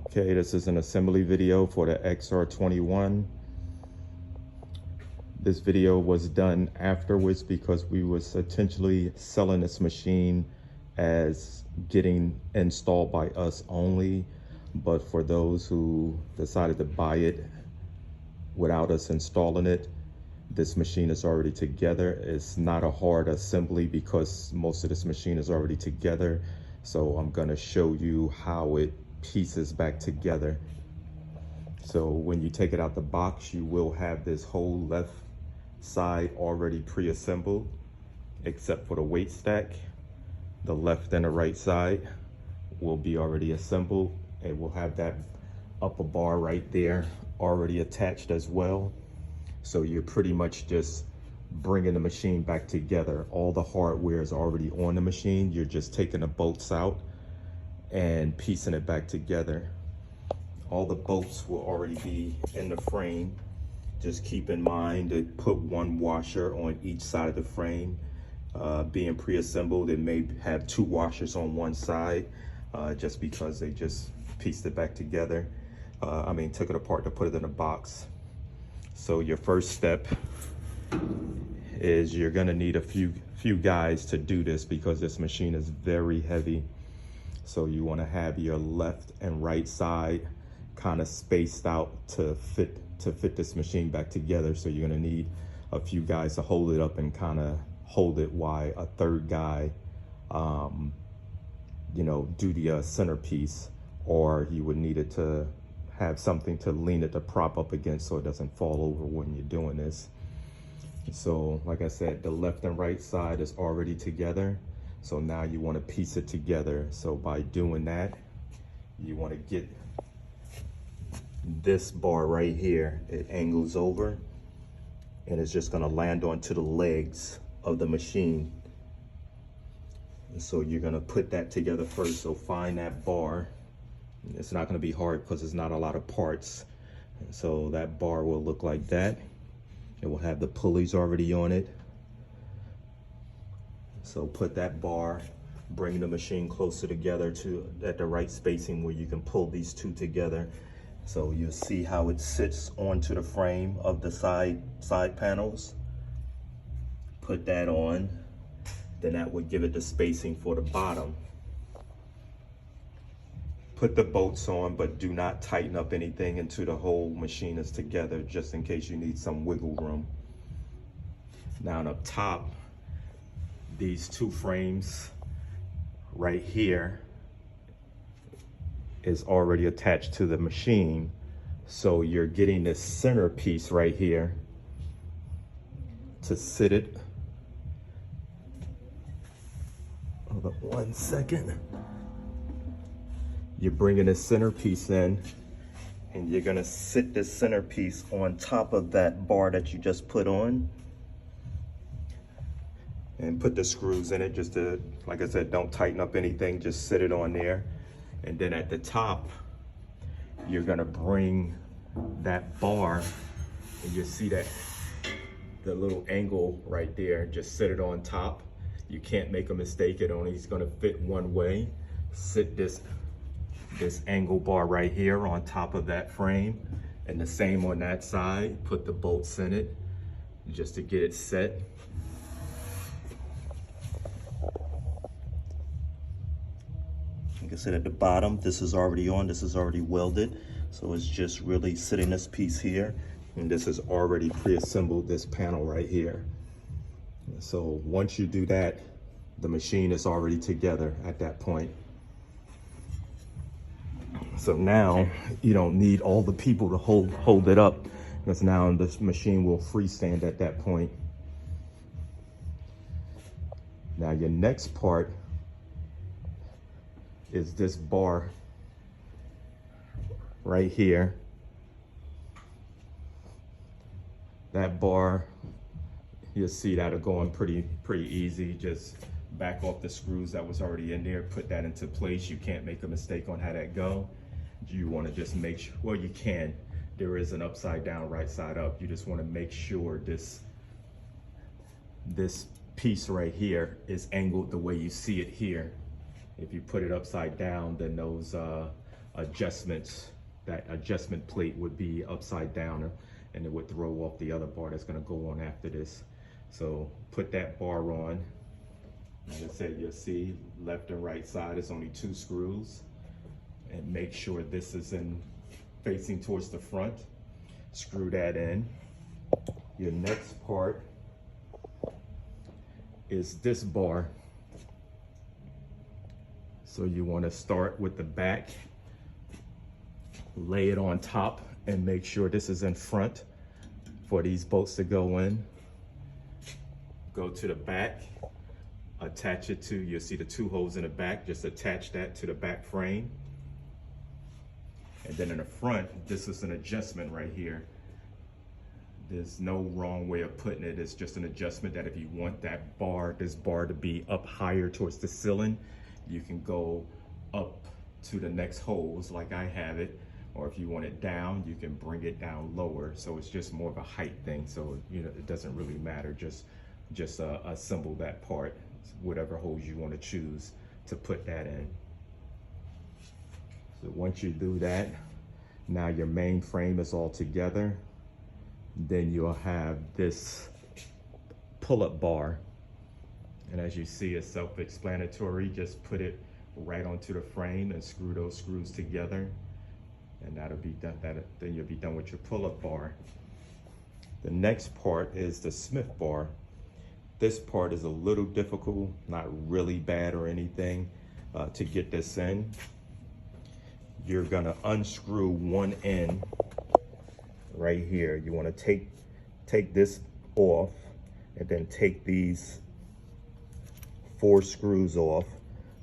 Okay, this is an assembly video for the XR21. This video was done afterwards because we was potentially selling this machine as getting installed by us only. But for those who decided to buy it without us installing it, this machine is already together. It's not a hard assembly because most of this machine is already together. So I'm gonna show you how it pieces back together. So when you take it out the box, you will have this whole left side already pre-assembled, except for the weight stack. The left and the right side will be already assembled. It will have that upper bar right there already attached as well. So you're pretty much just bringing the machine back together. All the hardware is already on the machine. You're just taking the bolts out and piecing it back together. All the bolts will already be in the frame. Just keep in mind to put one washer on each side of the frame. Being pre-assembled, it may have two washers on one side just because they just pieced it back together. Took it apart to put it in a box. So your first step is you're gonna need a few guys to do this because this machine is very heavy. So you wanna have your left and right side kind of spaced out to fit this machine back together. So you're gonna need a few guys to hold it up and kind of hold it while a third guy, do the centerpiece, or you would need it to have something to lean it to prop up against so it doesn't fall over when you're doing this. So like I said, the left and right side is already together. So now you want to piece it together. So by doing that, you want to get this bar right here. It angles over and it's just going to land onto the legs of the machine. And so you're going to put that together first. So find that bar. It's not going to be hard because there's not a lot of parts. And so that bar will look like that. It will have the pulleys already on it. So put that bar, bring the machine closer together at the right spacing where you can pull these two together. So you'll see how it sits onto the frame of the side panels. Put that on, then that would give it the spacing for the bottom. Put the bolts on, but do not tighten up anything until the whole machine is together, just in case you need some wiggle room. Now up top, these two frames right here is already attached to the machine. So you're getting this center piece right here to sit it. Hold up 1 second. You're bringing this centerpiece in and you're gonna sit this centerpiece on top of that bar that you just put on and put the screws in it just to, like I said, don't tighten up anything, just sit it on there. And then at the top, you're gonna bring that bar and you see that the little angle right there, just sit it on top. You can't make a mistake, it only is gonna fit one way. Sit this angle bar right here on top of that frame, and the same on that side. Put the bolts in it just to get it set. Like I said, at the bottom, this is already on, this is already welded. So it's just really sitting this piece here, and this is already pre-assembled, this panel right here. So once you do that, the machine is already together at that point. So now you don't need all the people to hold it up, because now this machine will freestand at that point. Now your next part is this bar right here. That bar, you'll see that'll go on pretty easy. Just back off the screws that was already in there, put that into place. You can't make a mistake on how that go. You want to just make sure, well, you can. There is an upside down, right side up. You just want to make sure this piece right here is angled the way you see it here. If you put it upside down, then those adjustments, that adjustment plate would be upside down, and it would throw off the other bar that's going to go on after this. So put that bar on. Like I said, you'll see left and right side is only 2 screws, and make sure this is facing towards the front. Screw that in. Your next part is this bar. So you want to start with the back, lay it on top, and make sure this is in front for these bolts to go in. Go to the back, attach it to, you'll see the 2 holes in the back, just attach that to the back frame. And then in the front, this is an adjustment right here. There's no wrong way of putting it. It's just an adjustment that if you want that bar, this bar to be up higher towards the ceiling, you can go up to the next holes like I have it. Or if you want it down, you can bring it down lower. So it's just more of a height thing. So, you know, it doesn't really matter. Just assemble that part, whatever holes you want to choose to put that in. So once you do that, now your main frame is all together. Then you'll have this pull-up bar. And as you see, it's self-explanatory. Just put it right onto the frame and screw those screws together. And that'll be done. Then you'll be done with your pull-up bar. The next part is the Smith bar. This part is a little difficult, not really bad or anything, to get this in. You're gonna unscrew one end right here. You wanna take this off and then take these 4 screws off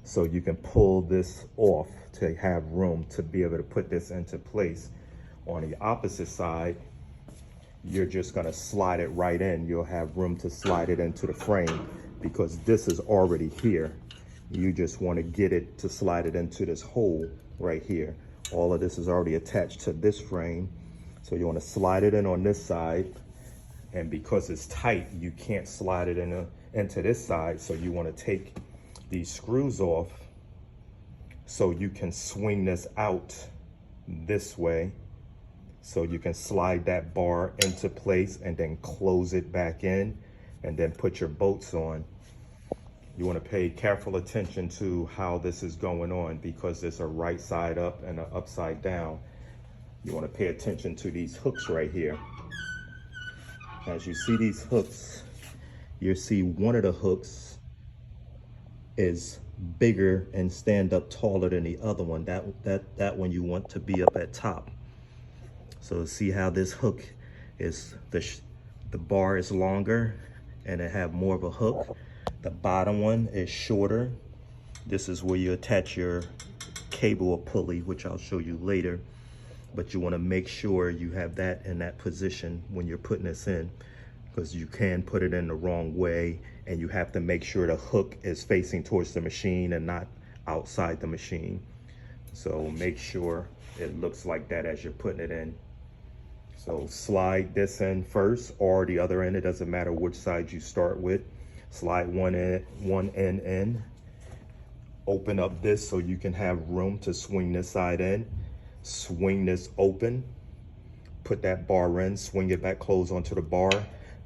so you can pull this off to have room to be able to put this into place. On the opposite side, you're just gonna slide it right in. You'll have room to slide it into the frame because this is already here. You just wanna get it to slide it into this hole right here. All of this is already attached to this frame. So you wanna slide it in on this side. And because it's tight, you can't slide it into this side. So you wanna take these screws off so you can swing this out this way. So you can slide that bar into place and then close it back in and then put your bolts on. You want to pay careful attention to how this is going on because there's a right side up and an upside down. You want to pay attention to these hooks right here. As you see these hooks, you see one of the hooks is bigger and stand up taller than the other one. That one you want to be up at top. So see how this hook is, the bar is longer and it have more of a hook. The bottom one is shorter. This is where you attach your cable or pulley, which I'll show you later. But you want to make sure you have that in that position when you're putting this in, because you can put it in the wrong way, and you have to make sure the hook is facing towards the machine and not outside the machine. So make sure it looks like that as you're putting it in. So slide this in first or the other end. It doesn't matter which side you start with. Slide one end in. Open up this so you can have room to swing this side in. Swing this open. Put that bar in. Swing it back, close onto the bar.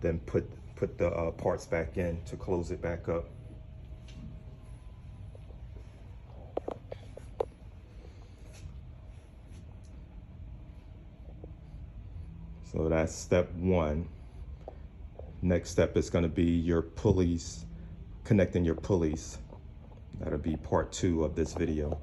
Then put the parts back in to close it back up. So that's step one. Next step is going to be your pulleys, connecting your pulleys. That'll be part 2 of this video.